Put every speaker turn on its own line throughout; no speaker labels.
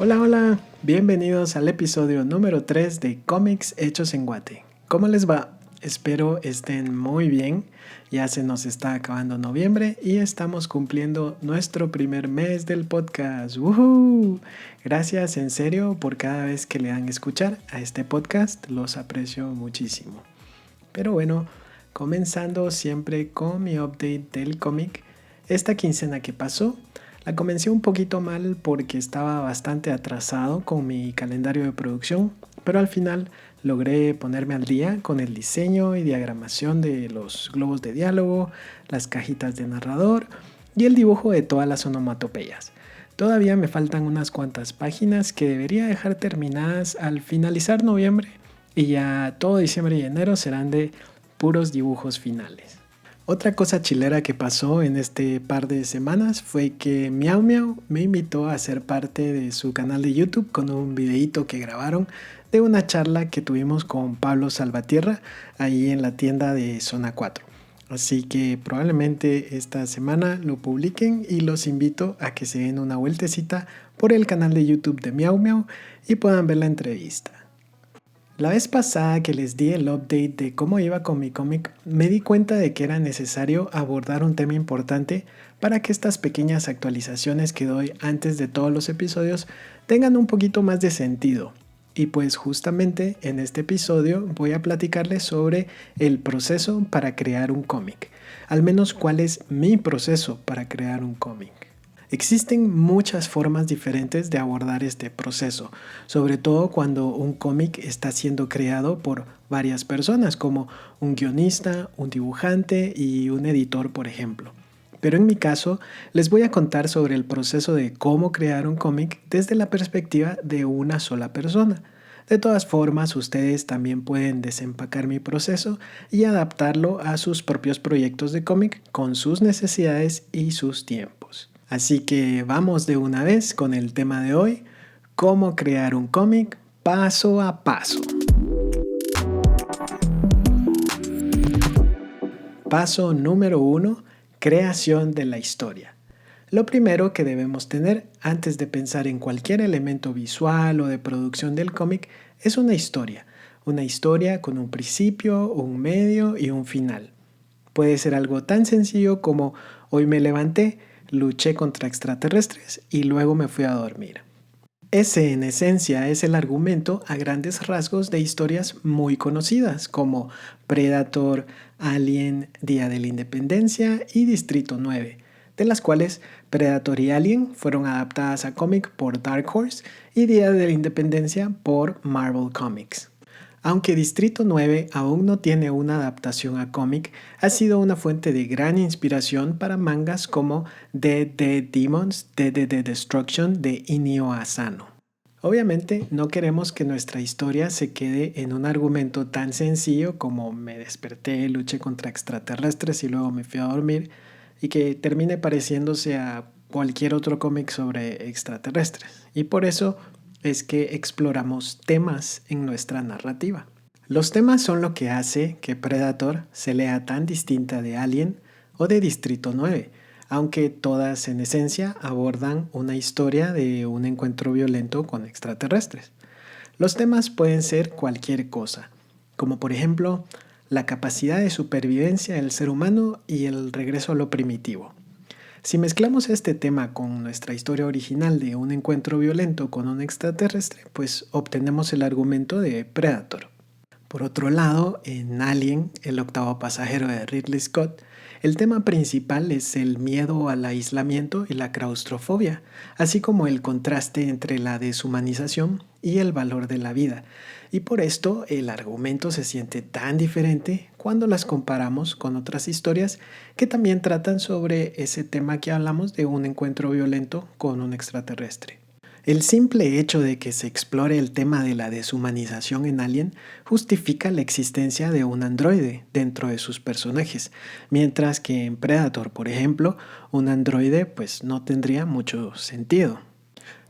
Hola, hola, bienvenidos al episodio número 3 de Cómics Hechos en Guate. ¿Cómo les va? Espero estén muy bien. Ya se nos está acabando noviembre y estamos cumpliendo nuestro primer mes del podcast. ¡Woohoo! Gracias en serio por cada vez que le dan escuchar a este podcast. Los aprecio muchísimo. Pero bueno, comenzando siempre con mi update del cómic. Esta quincena que pasó, la comencé un poquito mal porque estaba bastante atrasado con mi calendario de producción, pero al final logré ponerme al día con el diseño y diagramación de los globos de diálogo, las cajitas de narrador y el dibujo de todas las onomatopeyas. Todavía me faltan unas cuantas páginas que debería dejar terminadas al finalizar noviembre y ya todo diciembre y enero serán de puros dibujos finales. Otra cosa chilera que pasó en este par de semanas fue que Miau Miau me invitó a ser parte de su canal de YouTube con un videíto que grabaron de una charla que tuvimos con Pablo Salvatierra ahí en la tienda de Zona 4. Así que probablemente esta semana lo publiquen y los invito a que se den una vueltecita por el canal de YouTube de Miau Miau y puedan ver la entrevista. La vez pasada que les di el update de cómo iba con mi cómic, me di cuenta de que era necesario abordar un tema importante para que estas pequeñas actualizaciones que doy antes de todos los episodios tengan un poquito más de sentido. Y pues justamente en este episodio voy a platicarles sobre el proceso para crear un cómic. Al menos cuál es mi proceso para crear un cómic. Existen muchas formas diferentes de abordar este proceso, sobre todo cuando un cómic está siendo creado por varias personas, como un guionista, un dibujante y un editor, por ejemplo. Pero en mi caso, les voy a contar sobre el proceso de cómo crear un cómic desde la perspectiva de una sola persona. De todas formas, ustedes también pueden desempacar mi proceso y adaptarlo a sus propios proyectos de cómic con sus necesidades y sus tiempos. Así que vamos de una vez con el tema de hoy, cómo crear un cómic paso a paso. Paso número 1, creación de la historia. Lo primero que debemos tener antes de pensar en cualquier elemento visual o de producción del cómic es una historia con un principio, un medio y un final. Puede ser algo tan sencillo como hoy me levanté, luché contra extraterrestres y luego me fui a dormir. Ese en esencia es el argumento a grandes rasgos de historias muy conocidas como Predator, Alien, Día de la Independencia y Distrito 9, de las cuales Predator y Alien fueron adaptadas a cómic por Dark Horse y Día de la Independencia por Marvel Comics. Aunque Distrito 9 aún no tiene una adaptación a cómic, ha sido una fuente de gran inspiración para mangas como Dead Dead Demons, Dead Destruction de Inio Asano. Obviamente no queremos que nuestra historia se quede en un argumento tan sencillo como me desperté, luché contra extraterrestres y luego me fui a dormir y que termine pareciéndose a cualquier otro cómic sobre extraterrestres. Y por eso es que exploramos temas en nuestra narrativa. Los temas son lo que hace que Predator se lea tan distinta de Alien o de Distrito 9, aunque todas en esencia abordan una historia de un encuentro violento con extraterrestres. Los temas pueden ser cualquier cosa, como por ejemplo la capacidad de supervivencia del ser humano y el regreso a lo primitivo. Si mezclamos este tema con nuestra historia original de un encuentro violento con un extraterrestre, pues obtenemos el argumento de Predator. Por otro lado, en Alien, el octavo pasajero de Ridley Scott, el tema principal es el miedo al aislamiento y la claustrofobia, así como el contraste entre la deshumanización y el valor de la vida. Y por esto el argumento se siente tan diferente cuando las comparamos con otras historias que también tratan sobre ese tema que hablamos de un encuentro violento con un extraterrestre. El simple hecho de que se explore el tema de la deshumanización en Alien justifica la existencia de un androide dentro de sus personajes, mientras que en Predator, por ejemplo, un androide pues no tendría mucho sentido.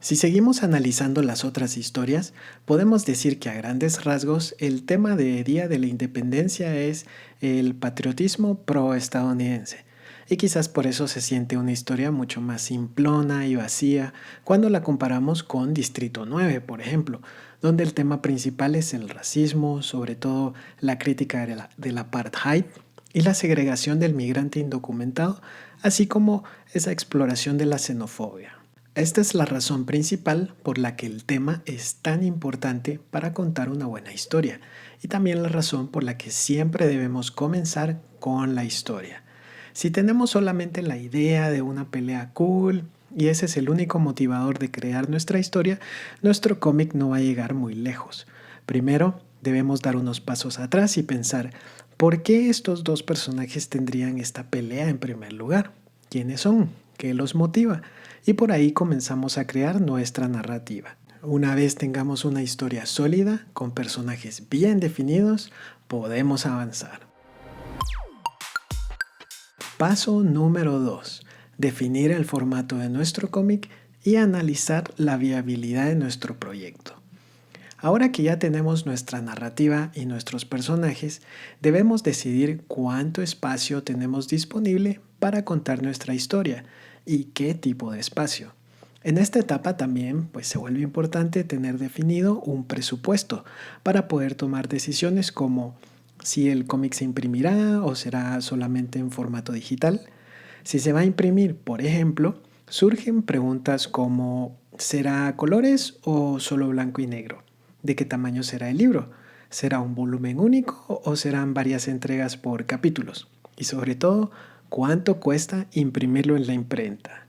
Si seguimos analizando las otras historias, podemos decir que a grandes rasgos el tema de Día de la Independencia es el patriotismo pro-estadounidense. y quizás por eso se siente una historia mucho más simplona y vacía cuando la comparamos con Distrito 9, por ejemplo, donde el tema principal es el racismo, sobre todo la crítica del apartheid y la segregación del migrante indocumentado, así como esa exploración de la xenofobia. Esta es la razón principal por la que el tema es tan importante para contar una buena historia y también la razón por la que siempre debemos comenzar con la historia. Si tenemos solamente la idea de una pelea cool y ese es el único motivador de crear nuestra historia, nuestro cómic no va a llegar muy lejos. Primero, debemos dar unos pasos atrás y pensar, ¿por qué estos dos personajes tendrían esta pelea en primer lugar? ¿Quiénes son? ¿Qué los motiva? Y por ahí comenzamos a crear nuestra narrativa. Una vez tengamos una historia sólida, con personajes bien definidos, podemos avanzar. Paso número 2. Definir el formato de nuestro cómic y analizar la viabilidad de nuestro proyecto. Ahora que ya tenemos nuestra narrativa y nuestros personajes, debemos decidir cuánto espacio tenemos disponible para contar nuestra historia y qué tipo de espacio. En esta etapa también se vuelve importante tener definido un presupuesto para poder tomar decisiones como si el cómic se imprimirá o será solamente en formato digital. Si se va a imprimir, por ejemplo, surgen preguntas como ¿será a colores o solo blanco y negro? ¿De qué tamaño será el libro? ¿Será un volumen único o serán varias entregas por capítulos? Y sobre todo, ¿cuánto cuesta imprimirlo en la imprenta?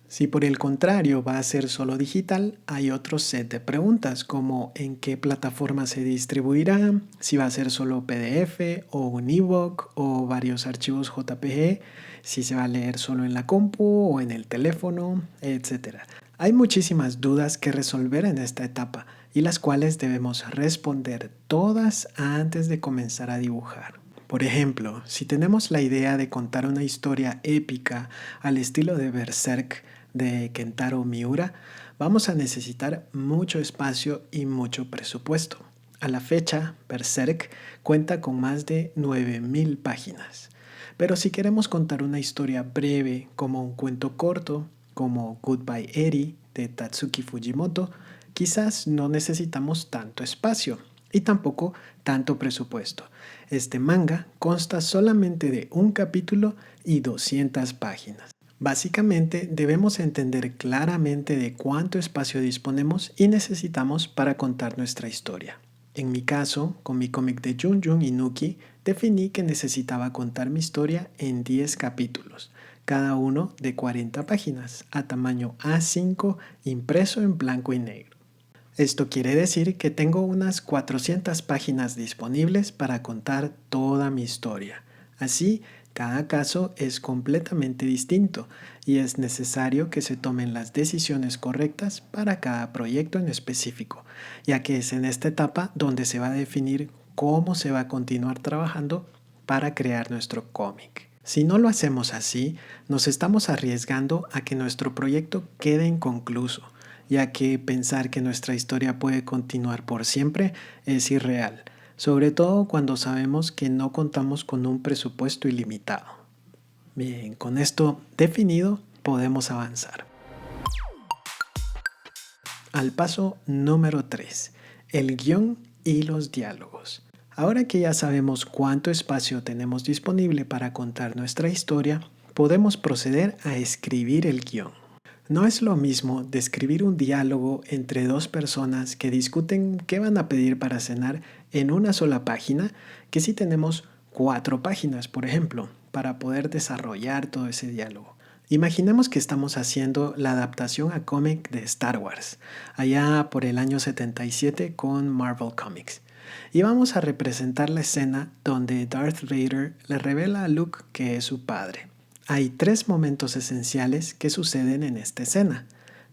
Si por el contrario va a ser solo digital, hay otro set de preguntas como en qué plataforma se distribuirá, si va a ser solo PDF o un ebook o varios archivos JPG, si se va a leer solo en la compu o en el teléfono, etc. Hay muchísimas dudas que resolver en esta etapa y las cuales debemos responder todas antes de comenzar a dibujar. Por ejemplo, si tenemos la idea de contar una historia épica al estilo de Berserk de Kentaro Miura, vamos a necesitar mucho espacio y mucho presupuesto. A la fecha, Berserk cuenta con más de 9.000 páginas. Pero si queremos contar una historia breve como un cuento corto, como Goodbye Eri de Tatsuki Fujimoto, quizás no necesitamos tanto espacio y tampoco tanto presupuesto. Este manga consta solamente de un capítulo y 200 páginas. Básicamente debemos entender claramente de cuánto espacio disponemos y necesitamos para contar nuestra historia. En mi caso, con mi cómic de Junjun Inuki, definí que necesitaba contar mi historia en 10 capítulos, cada uno de 40 páginas, a tamaño A5, impreso en blanco y negro. Esto quiere decir que tengo unas 400 páginas disponibles para contar toda mi historia. Así, cada caso es completamente distinto y es necesario que se tomen las decisiones correctas para cada proyecto en específico, ya que es en esta etapa donde se va a definir cómo se va a continuar trabajando para crear nuestro cómic. Si no lo hacemos así, nos estamos arriesgando a que nuestro proyecto quede inconcluso, ya que pensar que nuestra historia puede continuar por siempre es irreal, sobre todo cuando sabemos que no contamos con un presupuesto ilimitado. Bien, con esto definido, podemos avanzar. Al paso número 3, el guión y los diálogos. Ahora que ya sabemos cuánto espacio tenemos disponible para contar nuestra historia, podemos proceder a escribir el guión. No es lo mismo describir un diálogo entre dos personas que discuten qué van a pedir para cenar en una sola página que si tenemos 4 páginas, por ejemplo, para poder desarrollar todo ese diálogo. Imaginemos que estamos haciendo la adaptación a cómic de Star Wars, allá por el año 77 con Marvel Comics. Y vamos a representar la escena donde Darth Vader le revela a Luke que es su padre. Hay 3 momentos esenciales que suceden en esta escena.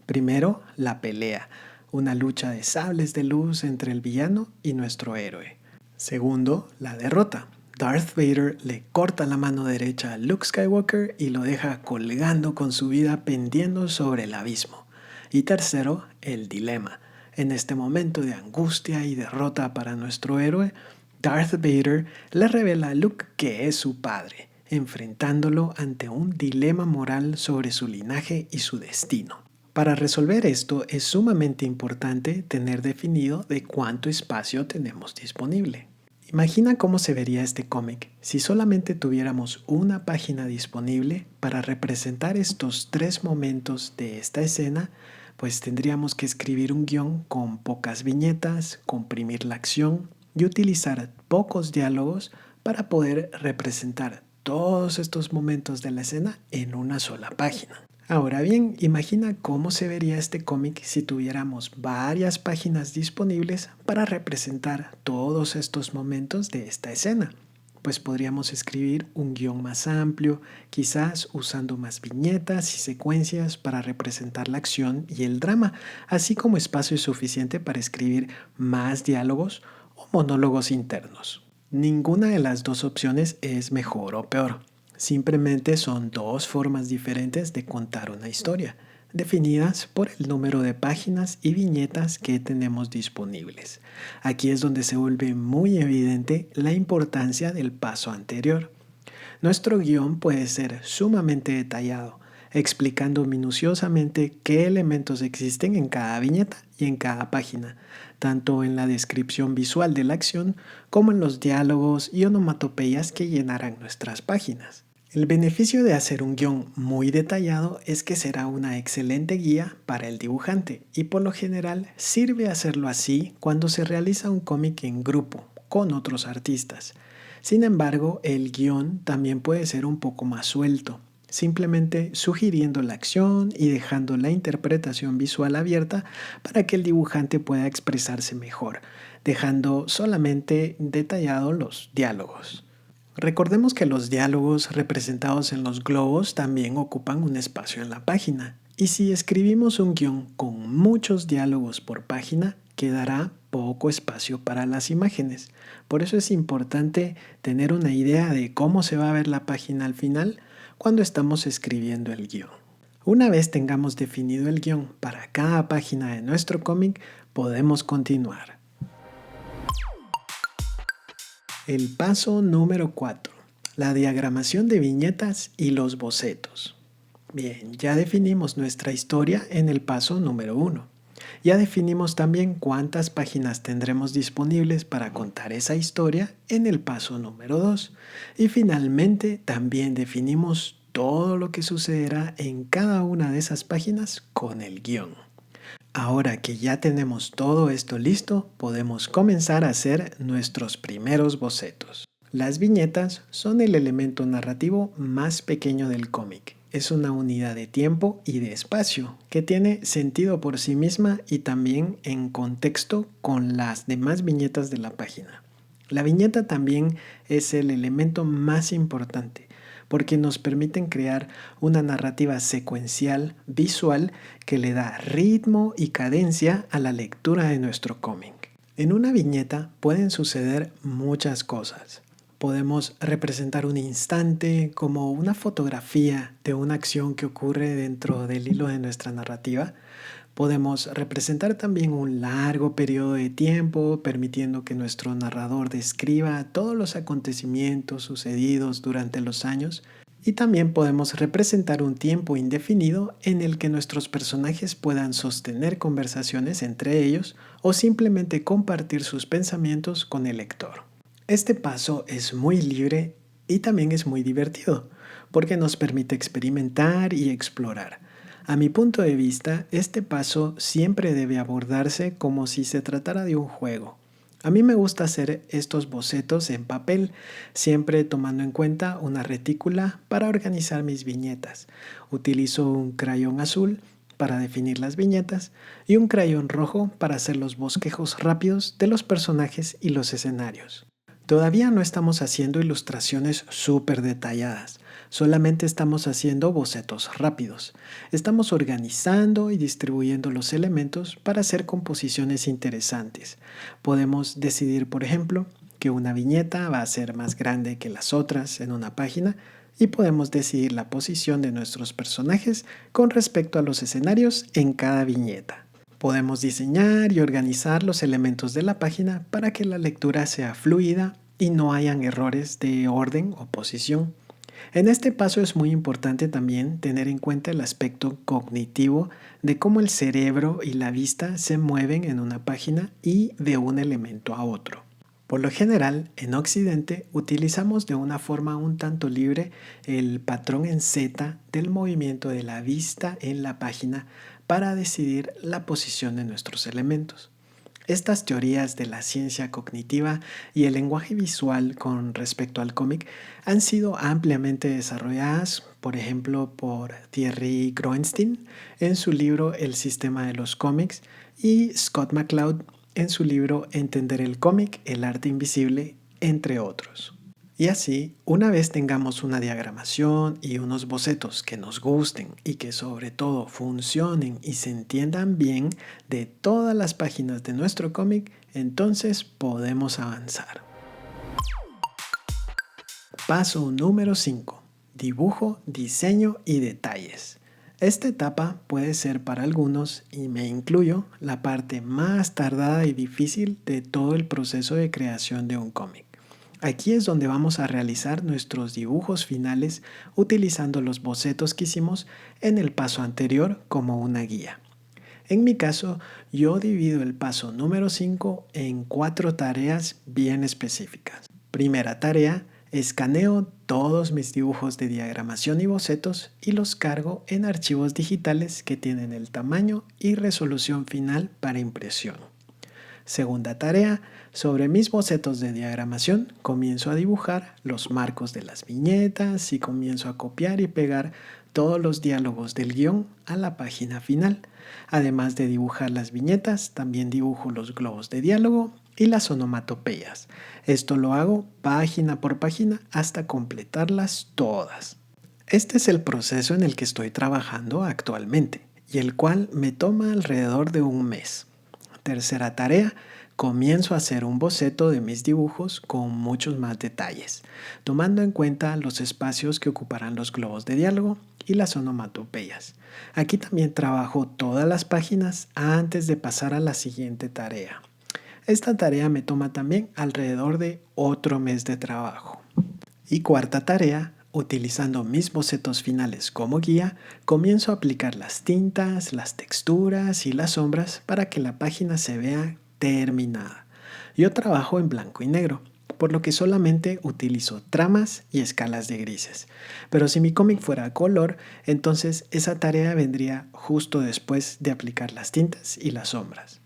Primero, la pelea, una lucha de sables de luz entre el villano y nuestro héroe. Segundo, la derrota. Darth Vader le corta la mano derecha a Luke Skywalker y lo deja colgando con su vida pendiendo sobre el abismo. Y tercero, el dilema. En este momento de angustia y derrota para nuestro héroe, Darth Vader le revela a Luke que es su padre enfrentándolo ante un dilema moral sobre su linaje y su destino. Para resolver esto es sumamente importante tener definido de cuánto espacio tenemos disponible. Imagina cómo se vería este cómic si solamente tuviéramos una página disponible para representar estos 3 momentos de esta escena, pues tendríamos que escribir un guión con pocas viñetas, comprimir la acción y utilizar pocos diálogos para poder representar todos estos momentos de la escena en una sola página. Ahora bien, imagina cómo se vería este cómic si tuviéramos varias páginas disponibles para representar todos estos momentos de esta escena. Pues podríamos escribir un guión más amplio, quizás usando más viñetas y secuencias para representar la acción y el drama, así como espacio suficiente para escribir más diálogos o monólogos internos. Ninguna de las dos opciones es mejor o peor. Simplemente son dos formas diferentes de contar una historia, definidas por el número de páginas y viñetas que tenemos disponibles. Aquí es donde se vuelve muy evidente la importancia del paso anterior. Nuestro guión puede ser sumamente detallado, explicando minuciosamente qué elementos existen en cada viñeta y en cada página, tanto en la descripción visual de la acción como en los diálogos y onomatopeyas que llenarán nuestras páginas. El beneficio de hacer un guión muy detallado es que será una excelente guía para el dibujante y por lo general sirve hacerlo así cuando se realiza un cómic en grupo con otros artistas. Sin embargo, el guión también puede ser un poco más suelto, simplemente sugiriendo la acción y dejando la interpretación visual abierta para que el dibujante pueda expresarse mejor, dejando solamente detallados los diálogos. Recordemos que los diálogos representados en los globos también ocupan un espacio en la página. Y si escribimos un guión con muchos diálogos por página, quedará poco espacio para las imágenes. Por eso es importante tener una idea de cómo se va a ver la página al final cuando estamos escribiendo el guión. Una vez tengamos definido el guión para cada página de nuestro cómic, podemos continuar. El paso número 4. La diagramación de viñetas y los bocetos. Bien, ya definimos nuestra historia en el paso número 1. Ya definimos también cuántas páginas tendremos disponibles para contar esa historia en el paso número 2. Y finalmente también definimos todo lo que sucederá en cada una de esas páginas con el guión. Ahora que ya tenemos todo esto listo, podemos comenzar a hacer nuestros primeros bocetos. Las viñetas son el elemento narrativo más pequeño del cómic. Es una unidad de tiempo y de espacio que tiene sentido por sí misma y también en contexto con las demás viñetas de la página. La viñeta también es el elemento más importante porque nos permiten crear una narrativa secuencial visual que le da ritmo y cadencia a la lectura de nuestro cómic. En una viñeta pueden suceder muchas cosas. Podemos representar un instante como una fotografía de una acción que ocurre dentro del hilo de nuestra narrativa. Podemos representar también un largo periodo de tiempo, permitiendo que nuestro narrador describa todos los acontecimientos sucedidos durante los años. Y también podemos representar un tiempo indefinido en el que nuestros personajes puedan sostener conversaciones entre ellos o simplemente compartir sus pensamientos con el lector. Este paso es muy libre y también es muy divertido, porque nos permite experimentar y explorar. A mi punto de vista, este paso siempre debe abordarse como si se tratara de un juego. A mí me gusta hacer estos bocetos en papel, siempre tomando en cuenta una retícula para organizar mis viñetas. Utilizo un crayón azul para definir las viñetas y un crayón rojo para hacer los bosquejos rápidos de los personajes y los escenarios. Todavía no estamos haciendo ilustraciones súper detalladas, solamente estamos haciendo bocetos rápidos. Estamos organizando y distribuyendo los elementos para hacer composiciones interesantes. Podemos decidir, por ejemplo, que una viñeta va a ser más grande que las otras en una página y podemos decidir la posición de nuestros personajes con respecto a los escenarios en cada viñeta. Podemos diseñar y organizar los elementos de la página para que la lectura sea fluida y no hayan errores de orden o posición. En este paso es muy importante también tener en cuenta el aspecto cognitivo de cómo el cerebro y la vista se mueven en una página y de un elemento a otro. Por lo general, en Occidente utilizamos de una forma un tanto libre el patrón en Z del movimiento de la vista en la página para decidir la posición de nuestros elementos. Estas teorías de la ciencia cognitiva y el lenguaje visual con respecto al cómic han sido ampliamente desarrolladas, por ejemplo, por Thierry Groenstein en su libro El sistema de los cómics y Scott McCloud en su libro Entender el cómic, el arte invisible, entre otros. Y así, una vez tengamos una diagramación y unos bocetos que nos gusten y que sobre todo funcionen y se entiendan bien de todas las páginas de nuestro cómic, entonces podemos avanzar. Paso número 5. Dibujo, diseño y detalles. Esta etapa puede ser para algunos, y me incluyo, la parte más tardada y difícil de todo el proceso de creación de un cómic. Aquí es donde vamos a realizar nuestros dibujos finales utilizando los bocetos que hicimos en el paso anterior como una guía. En mi caso, yo divido el paso número 5 en 4 tareas bien específicas. Primera tarea: escaneo todos mis dibujos de diagramación y bocetos y los cargo en archivos digitales que tienen el tamaño y resolución final para impresión. Segunda tarea: sobre mis bocetos de diagramación comienzo a dibujar los marcos de las viñetas y comienzo a copiar y pegar todos los diálogos del guión a la página final. Además de dibujar las viñetas, también dibujo los globos de diálogo y las onomatopeyas. Esto lo hago página por página hasta completarlas todas. Este es el proceso en el que estoy trabajando actualmente y el cual me toma alrededor de un mes. Tercera tarea: comienzo a hacer un boceto de mis dibujos con muchos más detalles, tomando en cuenta los espacios que ocuparán los globos de diálogo y las onomatopeyas. Aquí también trabajo todas las páginas antes de pasar a la siguiente tarea. Esta tarea me toma también alrededor de otro mes de trabajo. Y cuarta tarea: utilizando mis bocetos finales como guía, comienzo a aplicar las tintas, las texturas y las sombras para que la página se vea terminada. Yo trabajo en blanco y negro, por lo que solamente utilizo tramas y escalas de grises. Pero si mi cómic fuera a color, entonces esa tarea vendría justo después de aplicar las tintas y las sombras.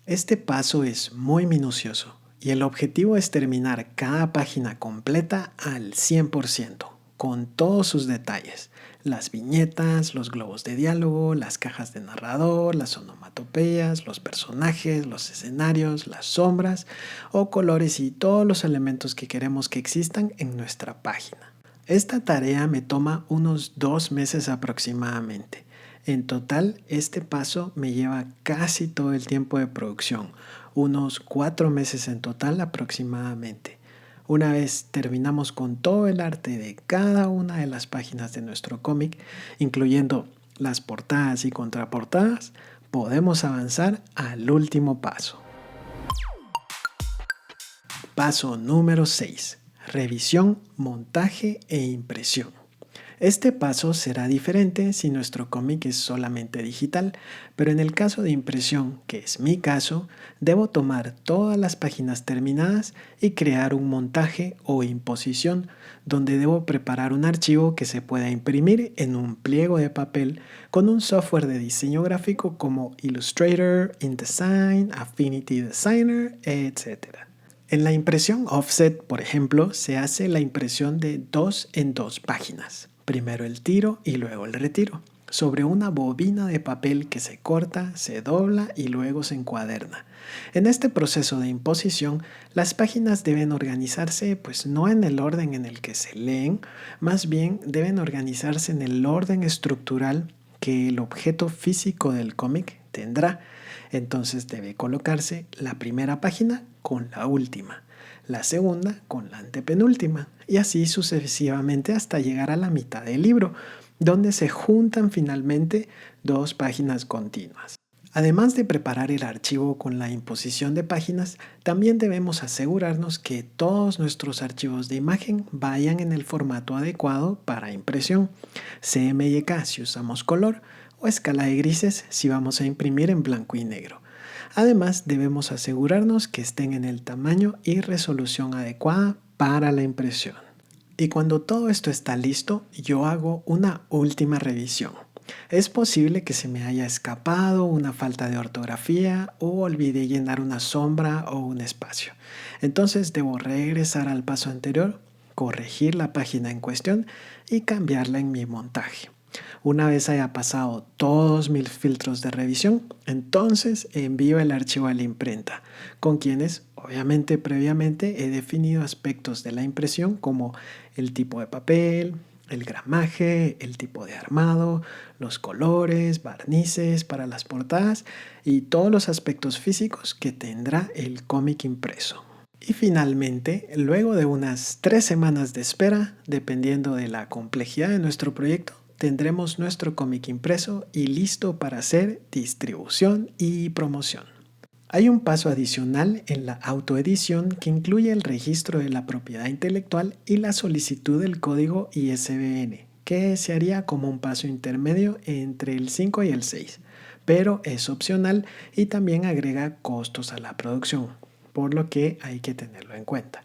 Este paso es muy minucioso y el objetivo es terminar cada página completa al 100%, con todos sus detalles: las viñetas, los globos de diálogo, las cajas de narrador, las onomatopeyas, los personajes, los escenarios, las sombras o colores y todos los elementos que queremos que existan en nuestra página. Esta tarea me toma unos 2 meses aproximadamente. En total, este paso me lleva casi todo el tiempo de producción, unos 4 meses en total aproximadamente. Una vez terminamos con todo el arte de cada una de las páginas de nuestro cómic, incluyendo las portadas y contraportadas, podemos avanzar al último paso. Paso número 6. Revisión, montaje e impresión. Este paso será diferente si nuestro cómic es solamente digital, pero en el caso de impresión, que es mi caso, debo tomar todas las páginas terminadas y crear un montaje o imposición donde debo preparar un archivo que se pueda imprimir en un pliego de papel con un software de diseño gráfico como Illustrator, InDesign, Affinity Designer, etc. En la impresión offset, por ejemplo, se hace la impresión de 2 en 2 páginas. Primero el tiro y luego el retiro, sobre una bobina de papel que se corta, se dobla y luego se encuaderna. En este proceso de imposición, las páginas deben organizarse, pues no en el orden en el que se leen, más bien deben organizarse en el orden estructural que el objeto físico del cómic tendrá. Entonces debe colocarse la primera página con la última, la segunda con la antepenúltima, y así sucesivamente hasta llegar a la mitad del libro, donde se juntan finalmente 2 páginas continuas. Además de preparar el archivo con la imposición de páginas, también debemos asegurarnos que todos nuestros archivos de imagen vayan en el formato adecuado para impresión, CMYK si usamos color o escala de grises si vamos a imprimir en blanco y negro. Además, debemos asegurarnos que estén en el tamaño y resolución adecuada para la impresión. Y cuando todo esto está listo, yo hago una última revisión. Es posible que se me haya escapado una falta de ortografía o olvidé llenar una sombra o un espacio. Entonces debo regresar al paso anterior, corregir la página en cuestión y cambiarla en mi montaje. Una vez haya pasado todos mis filtros de revisión, entonces envío el archivo a la imprenta, con quienes obviamente previamente he definido aspectos de la impresión como el tipo de papel, el gramaje, el tipo de armado, los colores, barnices para las portadas y todos los aspectos físicos que tendrá el cómic impreso. Y finalmente, luego de unas 3 semanas de espera, dependiendo de la complejidad de nuestro proyecto, tendremos nuestro cómic impreso y listo para hacer distribución y promoción. Hay un paso adicional en la autoedición que incluye el registro de la propiedad intelectual y la solicitud del código ISBN, que se haría como un paso intermedio entre el 5 y el 6, pero es opcional y también agrega costos a la producción, por lo que hay que tenerlo en cuenta.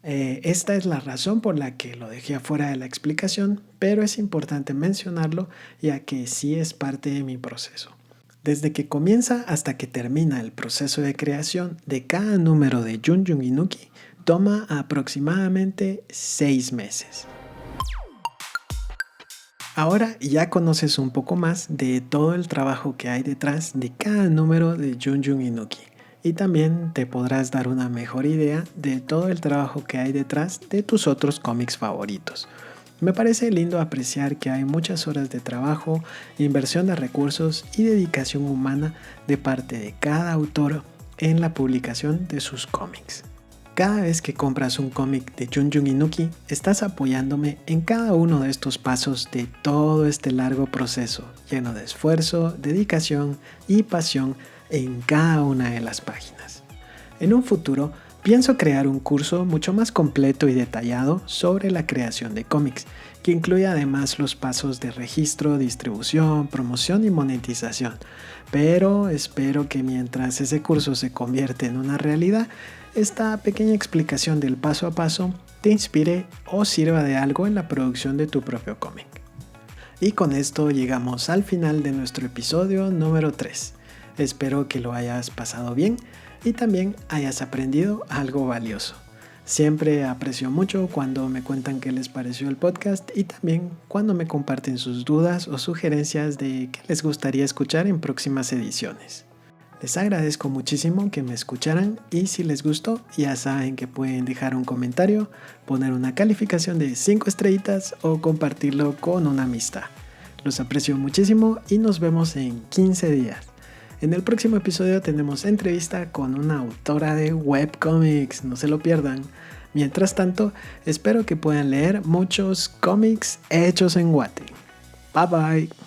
Esta es la razón por la que lo dejé afuera de la explicación, pero es importante mencionarlo ya que sí es parte de mi proceso. Desde que comienza hasta que termina el proceso de creación de cada número de Junjun Inuki toma aproximadamente 6 meses. Ahora ya conoces un poco más de todo el trabajo que hay detrás de cada número de Junjun Inuki y también te podrás dar una mejor idea de todo el trabajo que hay detrás de tus otros cómics favoritos. Me parece lindo apreciar que hay muchas horas de trabajo, inversión de recursos y dedicación humana de parte de cada autor en la publicación de sus cómics. Cada vez que compras un cómic de Junjun Inuki, estás apoyándome en cada uno de estos pasos de todo este largo proceso, lleno de esfuerzo, dedicación y pasión en cada una de las páginas. En un futuro, pienso crear un curso mucho más completo y detallado sobre la creación de cómics, que incluye además los pasos de registro, distribución, promoción y monetización. Pero espero que mientras ese curso se convierte en una realidad, esta pequeña explicación del paso a paso te inspire o sirva de algo en la producción de tu propio cómic. Y con esto llegamos al final de nuestro episodio número 3. Espero que lo hayas pasado bien y también hayas aprendido algo valioso. Siempre aprecio mucho cuando me cuentan qué les pareció el podcast y también cuando me comparten sus dudas o sugerencias de qué les gustaría escuchar en próximas ediciones. Les agradezco muchísimo que me escucharan y si les gustó ya saben que pueden dejar un comentario, poner una calificación de 5 estrellitas o compartirlo con una amistad. Los aprecio muchísimo y nos vemos en 15 días. En el próximo episodio tenemos entrevista con una autora de webcomics, no se lo pierdan. Mientras tanto, espero que puedan leer muchos cómics hechos en Guate. Bye bye.